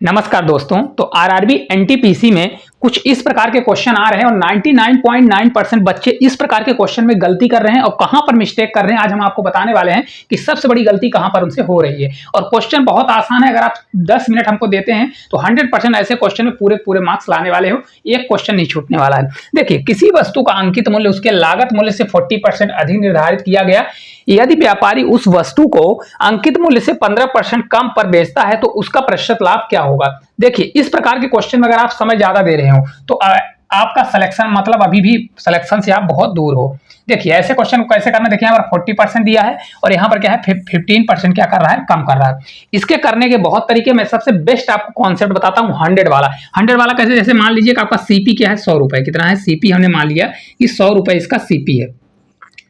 नमस्कार दोस्तों। तो आरआरबी एनटीपीसी में कुछ इस प्रकार के क्वेश्चन आ रहे हैं और 99.9% बच्चे इस प्रकार के क्वेश्चन में गलती कर रहे हैं और कहां पर मिस्टेक कर रहे हैं आज हम आपको बताने वाले हैं कि सबसे बड़ी गलती कहां पर उनसे हो रही है। और क्वेश्चन बहुत आसान है, अगर आप 10 मिनट हमको देते हैं तो 100% ऐसे क्वेश्चन में पूरे पूरे मार्क्स लाने वाले हो, एक क्वेश्चन नहीं छूटने वाला है। देखिए, किसी वस्तु का अंकित मूल्य उसके लागत मूल्य से 40% अधिक निर्धारित किया गया। यदि व्यापारी उस वस्तु को अंकित मूल्य से 15% कम पर बेचता है तो उसका प्रतिशत लाभ क्या होगा। देखिए, इस प्रकार के क्वेश्चन में अगर आप समय ज्यादा दे रहे हो तो आपका सिलेक्शन मतलब अभी भी सिलेक्शन से आप बहुत दूर हो। देखिए, ऐसे क्वेश्चन को कैसे करना, देखिए यहाँ पर 40% दिया है और यहाँ पर क्या है 15% क्या कर रहा है, कम कर रहा है। इसके करने के बहुत तरीके, मैं सबसे बेस्ट आपको कॉन्सेप्ट बताता हूँ 100 वाला। 100 वाला कैसे, जैसे मान लीजिए कि आपका सीपी क्या है 100 रुपए, कितना है सीपी, हमने मान लिया कि 100 रुपए इसका सीपी है,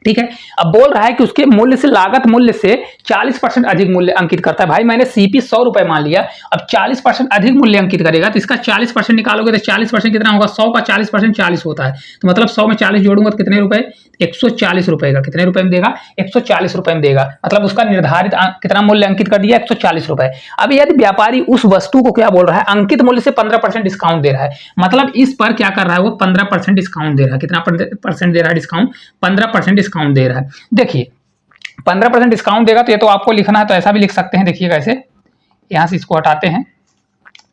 ठीक है। अब बोल रहा है कि उसके मूल्य से लागत मूल्य से 40% अधिक मूल्य अंकित करता है। भाई मैंने सीपी 100 रुपए मान लिया, अब 40% अधिक मूल्य अंकित करेगा तो इसका 40% निकालोगे तो 40% कितना होगा, 100 का 40% 40 होता है, तो मतलब 100 में 40 जोड़ूंगा तो कितने रुपए, 140 रुपए का। कितने रुपए में देगा, 140 रुपए में देगा, मतलब उसका निर्धारित कितना मूल्य अंकित कर दिया, 140 रुपए। अब यदि व्यापारी उस वस्तु को क्या बोल रहा है, अंकित मूल्य से 15% डिस्काउंट दे रहा है, मतलब इस पर क्या कर रहा है वो 15% डिस्काउंट दे रहा है। कितना परसेंट दे रहा है डिस्काउंट, 15% डिस्काउंट दे रहा है। देखिए 15% डिस्काउंट देगा तो ये तो आपको लिखना है, तो ऐसा भी लिख सकते हैं। देखिए कैसे, यहां से इसको हटाते हैं,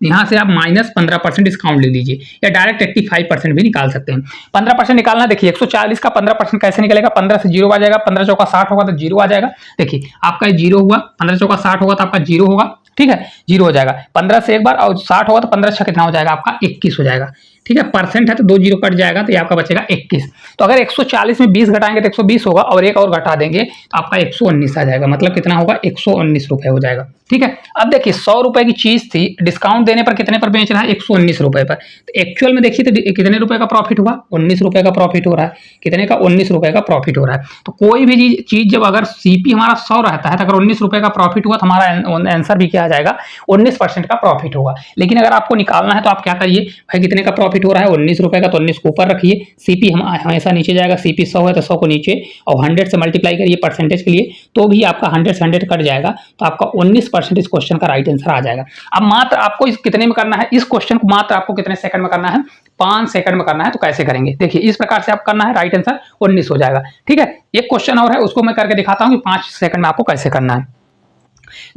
यहां से आप -15% डिस्काउंट ले लीजिए या डायरेक्ट 85% भी निकाल सकते हैं। 15% निकालना, देखिए 140 का 15% कैसे निकलेगा, 15 से 0 आ जाएगा, 15 चौका 60 होगा तो 0 आ जाएगा। देखिए आपका 0 हुआ, 15 चौका 60 होगा तो आपका 0 होगा, ठीक है, 0 हो जाएगा। 15 से एक बार और 60 होगा तो 15 से कितना हो जाएगा आपका 21 हो जाएगा, ठीक है। परसेंट है तो 2 0 कट जाएगा तो ये आपका बचेगा 21। तो अगर 140 में 20 घटाएंगे तो 120 होगा और एक और घटा देंगे तो आपका 119 आ जाएगा, मतलब कितना होगा 119 रुपए हो जाएगा, ठीक है। अब देखिए 100 रुपए की चीज थी, डिस्काउंट देने पर कितने पर बेच रहा है, 119 रुपए पर। तो एक्चुअल में देखिए तो कितने रुपए का प्रॉफिट हुआ, 19 रुपए का प्रॉफिट हो रहा है। कितने का, 19 रुपए का प्रॉफिट हो रहा है। तो कोई भी चीज जब अगर सीपी हमारा 100 रहता है तो अगर 19 रुपए का प्रॉफिट हुआ तो हमारा आंसर भी क्या आ जाएगा, 19% का प्रॉफिट होगा। लेकिन अगर आपको निकालना है तो आप क्या करिए, भाई कितने का प्रॉफिट हो रहा है 19 रुपए का, तो 19 को ऊपर रखिए, सीपी हम हमेशा नीचे जाएगा। सीपी 100 है तो 100 को नीचे और 100 से मल्टीप्लाई करिए परसेंटेज के लिए, तो भी आपका 100 से 100 कट जाएगा, तो आपका 19% इस क्वेश्चन का राइट आंसर आ जाएगा। अब मात्र आपको इस कितने में करना है, इस क्वेश्चन को मात्र आपको कितने सेकंड में करना है, 5 सेकंड में करना है। तो कैसे करेंगे, देखिए इस प्रकार से आप करना है, राइट आंसर 19 हो जाएगा, ठीक है। एक क्वेश्चन और है, उसको मैं करके दिखाता हूं कि 5 सेकंड में आपको कैसे करना है।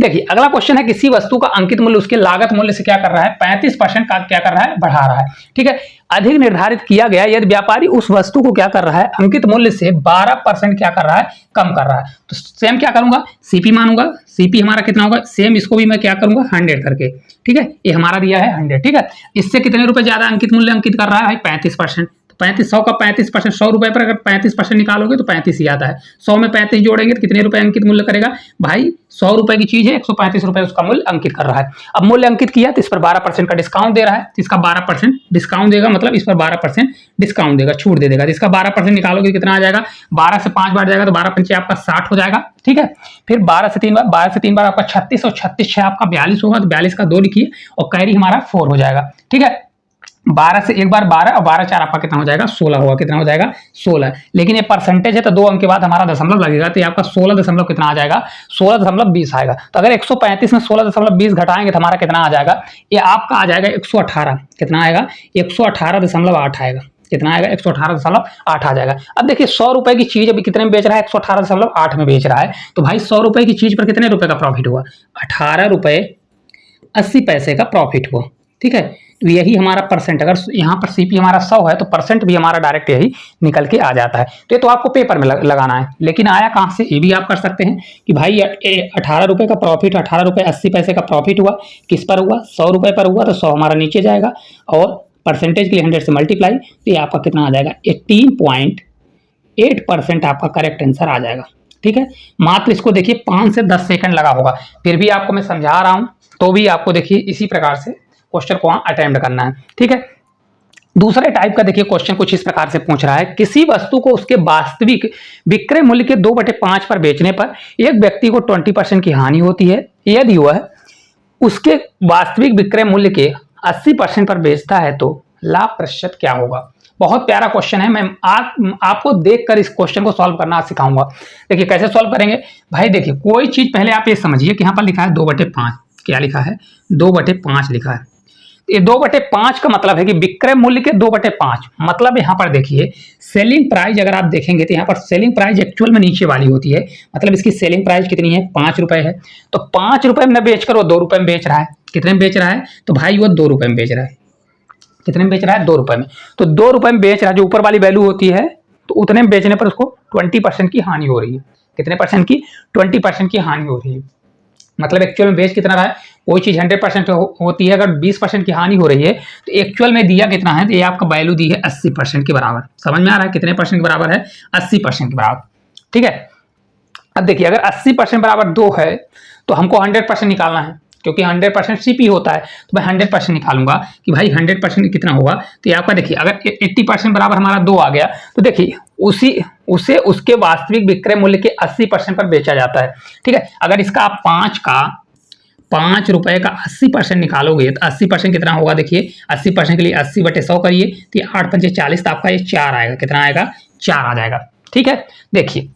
देखिए अगला क्वेश्चन है, किसी वस्तु का अंकित मूल्य उसके लागत मूल्य से क्या कर रहा है, 35% का क्या कर रहा है, बढ़ा रहा है, ठीक है। अधिक निर्धारित किया गया यदि व्यापारी उस वस्तु को क्या कर रहा है, अंकित मूल्य से 12% क्या कर रहा है, कम कर रहा है। तो सेम क्या करूंगा, सीपी मानूंगा, सीपी हमारा कितना होगा, सेम इसको भी मैं क्या करूंगा 100 करके, ठीक है। ये हमारा दिया है 100, ठीक है। इससे कितने रुपए ज्यादा अंकित मूल्य अंकित कर रहा है भाई, 35%। 35, 100 का 35%, 100 रुपए पर अगर 35% निकालोगे तो 35 ही आता है। 100 में 35 जोड़ेंगे तो कितने रुपए अंकित मूल्य करेगा भाई, 100 रुपए की चीज है, 135 रुपए उसका मूल्य अंकित कर रहा है। अब मूल्य अंकित किया तो इस पर 12% का डिस्काउंट दे रहा है, तो इसका 12% डिस्काउंट देगा, मतलब इस पर 12% डिस्काउंट देगा, छूट दे देगा। तो इसका 12% निकालोगे कितना आ जाएगा, 12 से 5 बार जाएगा तो 12 पंचे आपका 60 हो जाएगा, ठीक है। फिर 12 से 3 बार आपका 36 और 36 6 आपका 42 होगा, तो 42 का 2 लिखिए और कैरी हमारा 4 हो जाएगा, ठीक है। 12 से एक बार 12 और 12 4 आपका कितना हो जाएगा, 16 होगा। कितना हो जाएगा, 16। लेकिन ये परसेंटेज है तो 2 अंक के बाद हमारा दशमलव लगेगा, तो ये आपका 16 दशमलव कितना आ जाएगा, 16.20 आएगा। तो अगर 135 में 16.20 घटाएंगे तो हमारा कितना आ जाएगा, ये आपका आ जाएगा 118। कितना आएगा, 118.8 आएगा। कितना आएगा, 118.8 आ जाएगा। अब देखिए 100 रुपए की चीज अभी कितने में बेच रहा है, 118.8 में बेच रहा है। तो भाई 100 रुपए की चीज पर कितने रुपए का प्रॉफिट हुआ, 18 रुपए 80 पैसे का प्रॉफिट हुआ, ठीक है। तो यही हमारा परसेंट, अगर यहाँ पर सीपी हमारा 100 है तो परसेंट भी हमारा डायरेक्ट यही निकल के आ जाता है। तो ये तो आपको पेपर में लगाना है, लेकिन आया कहाँ से, ये भी आप कर सकते हैं कि भाई 18 रुपए का प्रॉफिट, 18 रुपए 80 पैसे का प्रॉफिट हुआ, किस पर हुआ, 100 रुपए पर हुआ, तो 100 हमारा नीचे जाएगा और परसेंटेज के लिए 100 से मल्टीप्लाई, तो ये आपका कितना आ जाएगा, 18.8% आपका करेक्ट आंसर आ जाएगा, ठीक है। मात्र इसको देखिए 5 से 10 सेकंड लगा होगा, फिर भी आपको मैं समझा रहा हूं तो भी आपको देखिए इसी प्रकार से क्वेश्चन को अटेम्प्ट करना है, ठीक है। दूसरे टाइप का देखिए क्वेश्चन कुछ इस प्रकार से पूछ रहा है, किसी वस्तु को उसके वास्तविक विक्रय मूल्य के 2/5 पर बेचने पर एक व्यक्ति को 20% की हानि होती है। यदि वह उसके वास्तविक विक्रय मूल्य के 80% पर बेचता है तो लाभ प्रतिशत क्या होगा। बहुत प्यारा क्वेश्चन है, मैं आपको देखकर इस क्वेश्चन को सॉल्व करना सिखाऊंगा। देखिए कैसे सॉल्व करेंगे भाई, देखिए कोई चीज पहले आप ये समझिए कि यहाँ पर लिखा है 2/5, क्या लिखा है, 2/5 लिखा है। ये 2/5 का मतलब है कि विक्रय मूल्य के 2/5। मतलब यहाँ पर देखिए सेलिंग प्राइस अगर आप देखेंगे तो यहाँ पर सेलिंग प्राइस एक्चुअल में नीचे वाली होती है। मतलब इसकी सेलिंग प्राइस कितनी है, 5 रुपए है। तो 5 रुपए में बेचकर वो 2 रुपए में बेच रहा है। कितने में बेच रहा है, तो भाई वो 2 रुपए में बेच रहा है। कितने में बेच रहा है, 2 रुपए में। तो 2 रुपए में बेच रहा है, जो ऊपर वाली वैल्यू होती है, तो उतने में बेचने पर उसको 20% की हानि हो रही है। कितने परसेंट की, 20% की हानि हो रही है। मतलब एक्चुअल में बेच कितना रहा है, कोई चीज 100% होती है, अगर 20% की हानि हो रही है तो एक्चुअल में दिया कितना है, तो ये आपका वैल्यू दी है 80% के बराबर। समझ में आ रहा है, कितने परसेंट के बराबर है, 80% के बराबर। ठीक है, अब देखिए अगर 80% बराबर 2 है तो हमको 100% निकालना है, क्योंकि 100% सीपी होता है। तो मैं 100% निकालूंगा कि भाई 100% कितना होगा। तो ये आपका देखिए अगर 80% बराबर हमारा 2 आ गया, तो देखिए उसे उसके वास्तविक विक्रय मूल्य के 80% पर बेचा जाता है। ठीक है, अगर इसका आप 5 रुपए का 80% निकालोगे तो 80% कितना होगा, देखिए 80% के लिए 80/100 करिए, तो 8×5 = 40, तो आपका ये 4 आएगा। कितना आएगा, 4 आ जाएगा। ठीक है, देखिए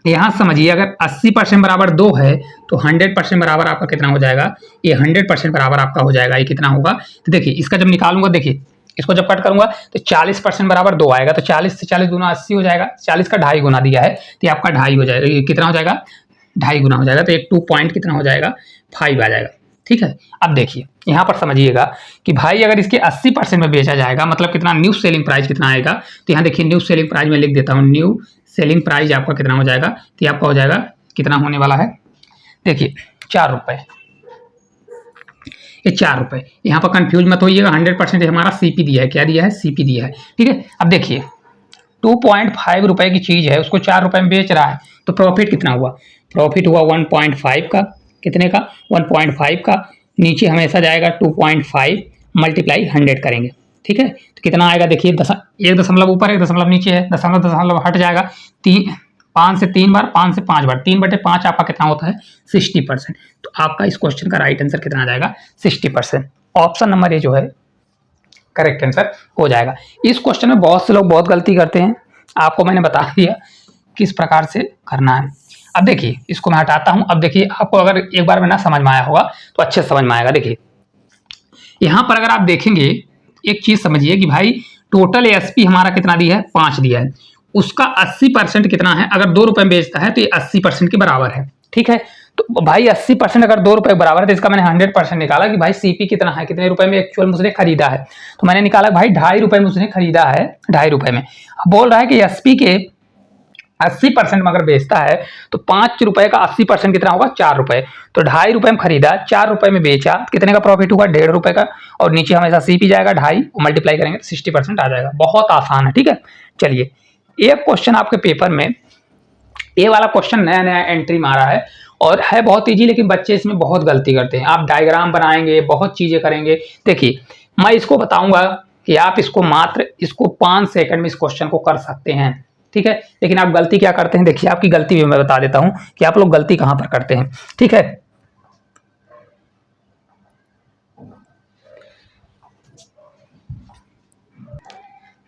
यहां समझिए अगर 80% बराबर 2 है तो 100% बराबर आपका कितना हो जाएगा, ये 100% बराबर आपका हो जाएगा। ये कितना होगा, तो देखिए इसका जब निकालूंगा, देखिए इसको जब कट करूंगा तो 40% बराबर 2 आएगा। तो 40 से 40 गुना 80 हो जाएगा। 40 का 2.5 गुना दिया है, तो आपका 2.5 हो जाएगा। ये कितना हो जाएगा, 2.5 गुना हो जाएगा। तो एक 2 पॉइंट कितना हो जाएगा, 5 आ जाएगा। ठीक है, अब देखिए यहाँ पर समझिएगा कि भाई अगर इसके 80% में बेचा जाएगा, मतलब कितना, न्यू सेलिंग प्राइस कितना आएगा। तो यहाँ देखिए न्यू सेलिंग प्राइस में लिख देता हूँ, न्यू सेलिंग प्राइस आपका कितना हो जाएगा, तो आपका हो जाएगा कितना होने वाला है, देखिए 4 रुपए। ये 4 रुपए, यहाँ पर कंफ्यूज मत होइएगा, 100% हमारा सीपी दिया है। क्या दिया है, सीपी दिया है। ठीक है, अब देखिए 2.5 रुपए की चीज है, उसको 4 रुपए में बेच रहा है, तो प्रॉफिट कितना हुआ, प्रॉफिट हुआ 1.5 का। कितने का, 1.5 का। नीचे हमेशा जाएगा 2.5 मल्टीप्लाई 100 करेंगे। ठीक है, तो कितना आएगा, देखिए 1 दशमलव ऊपर 1 दशमलव नीचे है, दशमलव हट जाएगा। 5 से 3 बार, 5 से 5 बार, 3/5 आपका कितना होता है, 60%। तो आपका इस क्वेश्चन का राइट आंसर कितना आ जाएगा, 60%। ऑप्शन नंबर ए जो है करेक्ट आंसर हो जाएगा। इस क्वेश्चन में बहुत से लोग बहुत गलती करते हैं, आपको मैंने बता दिया किस प्रकार से करना है। अब देखिए इसको मैं हटाता हूं। अब देखिए आपको अगर एक बार में ना समझ में आया होगा तो अच्छे समझ में आएगा। देखिए यहां पर अगर आप देखेंगे, एक चीज समझिए कि भाई टोटल एसपी हमारा कितना दिया है, 5 दिया है। उसका 80% कितना है, अगर 2 रुपए में बेचता है तो ये 80% के बराबर है। ठीक है, तो भाई 80% अगर 2 रुपए के बराबर है, तो इसका मैंने 100% निकाला कि भाई सीपी कितना है, कितने रुपए में एक्चुअल में उसने खरीदा है। तो मैंने निकाला भाई 2.5 रुपए में उसने खरीदा है, 2.5 रुपए में। अब बोल रहा है कि एसपी के 80% में अगर बेचता है तो 5 रुपए का 80% कितना होगा, 4 रुपए। तो 2.5 रुपए में खरीदा, 4 रुपए में बेचा, कितने का प्रॉफिट होगा, 1.5 रुपए का। और नीचे हमेशा सीपी जाएगा 2.5, मल्टीप्लाई करेंगे तो 60% आ जाएगा। बहुत आसान है। ठीक है, चलिए एक क्वेश्चन आपके पेपर में, ये वाला क्वेश्चन नया नया एंट्री मारा है और है बहुत इजी, लेकिन बच्चे इसमें बहुत गलती करते हैं। आप डायग्राम बनाएंगे, बहुत चीजें करेंगे। देखिए मैं इसको बताऊंगा कि आप इसको मात्र 5 सेकंड में इस क्वेश्चन को कर सकते हैं। ठीक है, लेकिन आप गलती क्या करते हैं, देखिए आपकी गलती भी मैं बता देता हूं कि आप लोग गलती कहां पर करते हैं। ठीक है,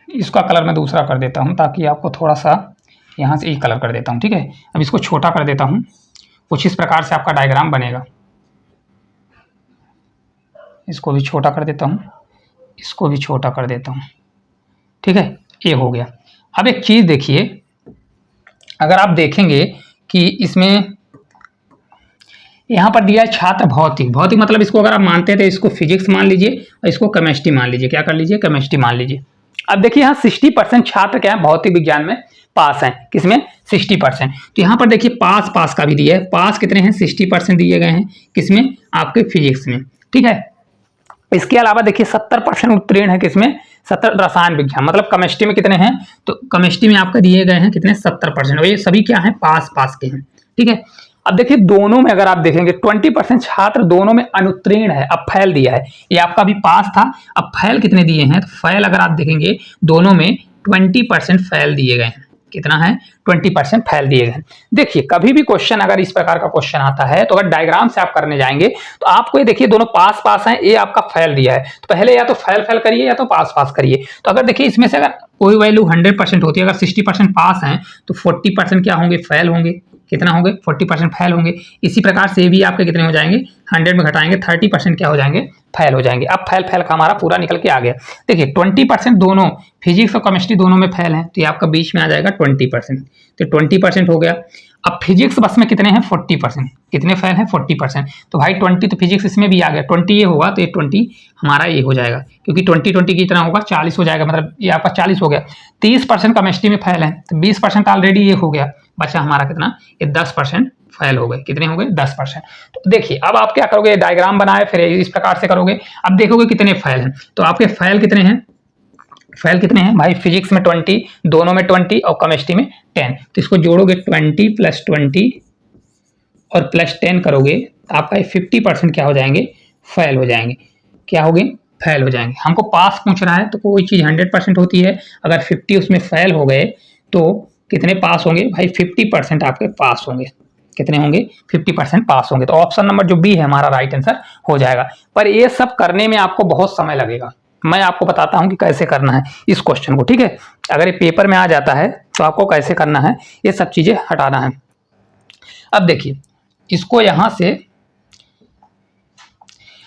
इसका कलर मैं दूसरा कर देता हूं ताकि आपको थोड़ा सा, यहां से एक कलर कर देता हूं। ठीक है, अब इसको छोटा कर देता हूं, कुछ इस प्रकार से आपका डायग्राम बनेगा। इसको भी छोटा कर देता हूं, इसको भी छोटा कर देता हूं। ठीक है, ये हो गया। अब एक चीज देखिए, अगर आप देखेंगे कि इसमें यहां पर दिया है छात्र भौतिक। भौतिक मतलब इसको अगर आप मानते हैं तो इसको फिजिक्स मान लीजिए और इसको केमिस्ट्री मान लीजिए। क्या कर लीजिए, केमिस्ट्री मान लीजिए। अब देखिए यहाँ 60% छात्र क्या है, भौतिक विज्ञान में पास हैं। किसमें, 60%। तो यहाँ पर देखिए पास का भी दिया है। पास कितने हैं, 60% दिए गए हैं। किसमें, आपके फिजिक्स में। ठीक है, इसके अलावा देखिए 70% उत्तीर्ण है। किसमें, 70 रसायन विज्ञान, मतलब केमिस्ट्री में कितने हैं, तो केमिस्ट्री में आपके दिए गए हैं कितने, 70%। और ये सभी क्या हैं, पास के हैं। ठीक है, अब देखिए दोनों में अगर आप देखेंगे 20% छात्र दोनों में अनुत्तीर्ण है। अब फैल दिया है, ये आपका भी पास था। अब फैल कितने दिए हैं, तो फैल अगर आप देखेंगे दोनों में 20% फैल दिए गए हैं। कितना है, 20% फैल दिए गए। देखिए कभी भी क्वेश्चन अगर इस प्रकार का क्वेश्चन आता है तो अगर डायग्राम से आप करने जाएंगे तो आपको ये देखिए दोनों पास हैं, ये आपका फैल दिया है। तो पहले या तो फैल करिए या तो पास करिए। तो अगर देखिए इसमें से अगर कोई वैल्यू 100% होती है, अगर 60% पास हैं तो 40% क्या होंगे, फैल होंगे। कितना होंगे 40% फेल होंगे। इसी प्रकार से भी आपके कितने हो जाएंगे 100 में घटाएंगे 30% क्या हो जाएंगे फेल हो जाएंगे। अब फेल फेल का हमारा पूरा निकल के आ गया। देखिए 20% दोनों फिजिक्स और केमिस्ट्री दोनों में फेल है तो ये आपका बीच में आ जाएगा 20%, तो 20% हो गया। अब फिजिक्स बस में कितने हैं 40%, कितने फेल हैं 40%, तो भाई 20 तो फिजिक्स इसमें भी आ गया, 20 ये होगा तो ये 20 हमारा ये हो जाएगा, क्योंकि 20 कितना होगा 40 हो जाएगा, मतलब ये आपका 40 हो गया। 30% केमिस्ट्री में फेल है तो 20% ऑलरेडी ये हो गया, बचा हमारा कितना ये 10% फेल हो गए। कितने हो गए 10%। तो देखिए अब आप क्या करोगे, डायग्राम बनाए फिर इस प्रकार से करोगे। अब देखोगे कितने फेल हैं, तो आपके फेल कितने हैं, फेल कितने हैं भाई फिजिक्स में 20, दोनों में 20 और केमिस्ट्री में 10, तो इसको जोड़ोगे 20 + 20 और +10 करोगे तो आपका 50% क्या हो जाएंगे फेल हो जाएंगे। क्या हो गए फेल हो जाएंगे। हमको पास पूछ रहा है तो कोई चीज़ 100% होती है, अगर 50 उसमें फेल हो गए तो कितने पास होंगे भाई 50% आपके पास होंगे। कितने होंगे 50% पास होंगे। तो ऑप्शन नंबर जो बी है हमारा राइट आंसर हो जाएगा। पर ये सब करने में आपको बहुत समय लगेगा, मैं आपको बताता हूं कि कैसे करना है इस क्वेश्चन को, ठीक है। अगर ये पेपर में आ जाता है तो आपको कैसे करना है, ये सब चीजें हटाना है। अब देखिए इसको यहां से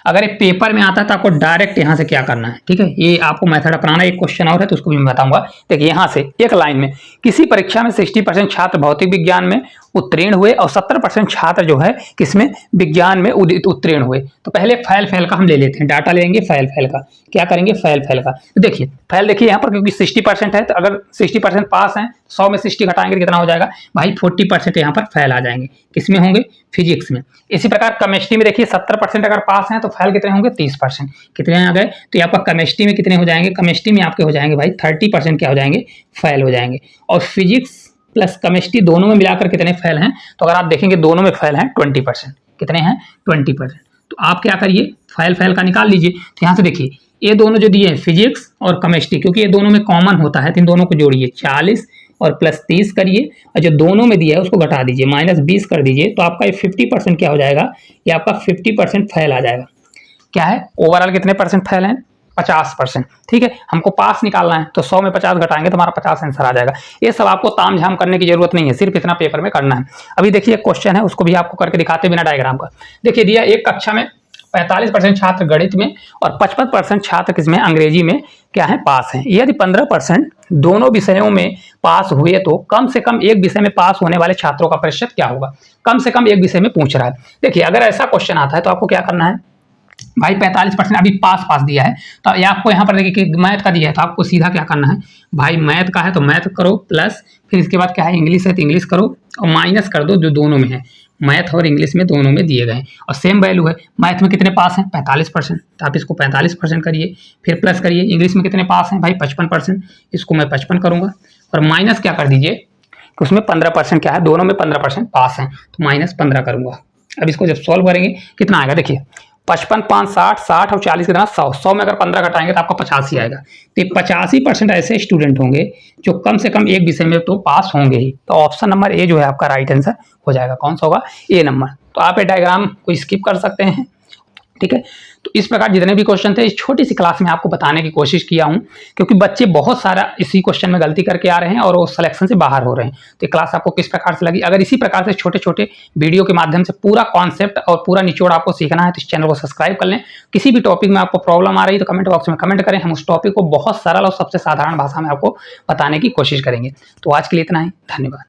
अगर ये पेपर में आता है तो आपको डायरेक्ट यहाँ से क्या करना है, ठीक है। ये आपको मेथड अपनाना, एक क्वेश्चन और है तो उसको भी मैं बताऊंगा। देखिए यहाँ से एक लाइन में किसी परीक्षा में 60% छात्र भौतिक विज्ञान में उत्तीर्ण हुए और 70% छात्र जो है किसमें विज्ञान में उत्तीर्ण हुए। तो पहले फेल फेल का हम ले लेते हैं, डाटा लेंगे फेल फेल का, क्या करेंगे फेल फेल का। तो देखिए फेल देखिए यहाँ पर क्योंकि 60% है तो अगर 60% पास है 100 में 60 घटाएंगे कितना हो जाएगा भाई 40% यहाँ पर फेल आ जाएंगे। किसमें होंगे फिजिक्स में। इसी प्रकार केमिस्ट्री में देखिए 70% अगर पास हैं तो फेल कितने होंगे 30%। कितने आ गए, तो ये आपका केमिस्ट्री में कितने हो जाएंगे, केमिस्ट्री में आपके हो जाएंगे भाई 30% क्या हो जाएंगे फेल हो जाएंगे। और फिजिक्स प्लस केमिस्ट्री दोनों में मिलाकर कितने फेल हैं, तो अगर आप देखेंगे दोनों में फेल हैं 20%। कितने हैं 20%। तो आप क्या करिए फेल फेल का निकाल लीजिए। तो यहाँ से देखिए ये दोनों जो दिए हैं फिजिक्स और केमिस्ट्री, क्योंकि ये दोनों में कॉमन होता है तो इन दोनों को जोड़िए 40 और +30 करिए और जो दोनों में दिया है उसको घटा दीजिए -20 कर दीजिए, तो आपका ये 50% क्या हो जाएगा, ये आपका 50% फेल आ जाएगा। क्या है ओवरऑल कितने परसेंट फेल हैं 50%, ठीक है। हमको पास निकालना है तो 100 में 50 घटाएंगे तो हमारा 50 आंसर आ जाएगा। ये सब आपको तामझाम करने की जरूरत नहीं है, सिर्फ इतना पेपर में करना है। अभी देखिए एक क्वेश्चन है उसको भी आपको करके दिखाते बिना डायग्राम का। देखिए दिया एक कक्षा में 45% छात्र गणित में और 55% छात्र किसमें अंग्रेजी में क्या है पास हैं। यदि 15% दोनों विषयों में पास हुए तो कम से कम एक विषय में पास होने वाले छात्रों का प्रतिशत क्या होगा। कम से कम एक विषय में पूछ रहा है। देखिए अगर ऐसा क्वेश्चन आता है तो आपको क्या करना है भाई 45% अभी पास दिया है तो ये आपको यहाँ पर देखिए कि मैथ का दिया है तो आपको सीधा क्या करना है भाई मैथ का है तो मैथ करो प्लस फिर इसके बाद क्या है इंग्लिश है तो इंग्लिश करो और माइनस कर दो जो दोनों में है, मैथ और इंग्लिश में दोनों में दिए गए हैं और सेम वैल्यू है। मैथ में कितने पास हैं 45%, तो आप इसको 45% करिए, फिर प्लस करिए इंग्लिश में कितने पास हैं भाई 55%, इसको मैं 55 करूँगा और माइनस क्या कर दीजिए कि उसमें 15% क्या है दोनों में 15% पास हैं तो -15 करूँगा। अब इसको जब सॉल्व करेंगे कितना आएगा देखिए 55 5 60 60 और 40 कितना 100, 100 में अगर 15 घटाएंगे तो आपका 85 आएगा। तो 85% ऐसे स्टूडेंट होंगे जो कम से कम एक विषय में तो पास होंगे ही। तो ऑप्शन नंबर ए जो है आपका राइट आंसर हो जाएगा। कौन सा होगा ए नंबर। तो आप ये डायग्राम को स्किप कर सकते हैं, ठीक है। तो इस प्रकार जितने भी क्वेश्चन थे इस छोटी सी क्लास में आपको बताने की कोशिश किया हूं, क्योंकि बच्चे बहुत सारा इसी क्वेश्चन में गलती करके आ रहे हैं और वो सिलेक्शन से बाहर हो रहे हैं। तो क्लास आपको किस प्रकार से लगी, अगर इसी प्रकार से छोटे छोटे वीडियो के माध्यम से पूरा कॉन्सेप्ट और पूरा निचोड़ आपको सीखना है तो इस चैनल को सब्सक्राइब कर लें। किसी भी टॉपिक में आपको प्रॉब्लम आ रही है तो कमेंट बॉक्स में कमेंट करें, हम उस टॉपिक को बहुत सरल और सबसे साधारण भाषा में आपको बताने की कोशिश करेंगे। तो आज के लिए इतना ही, धन्यवाद।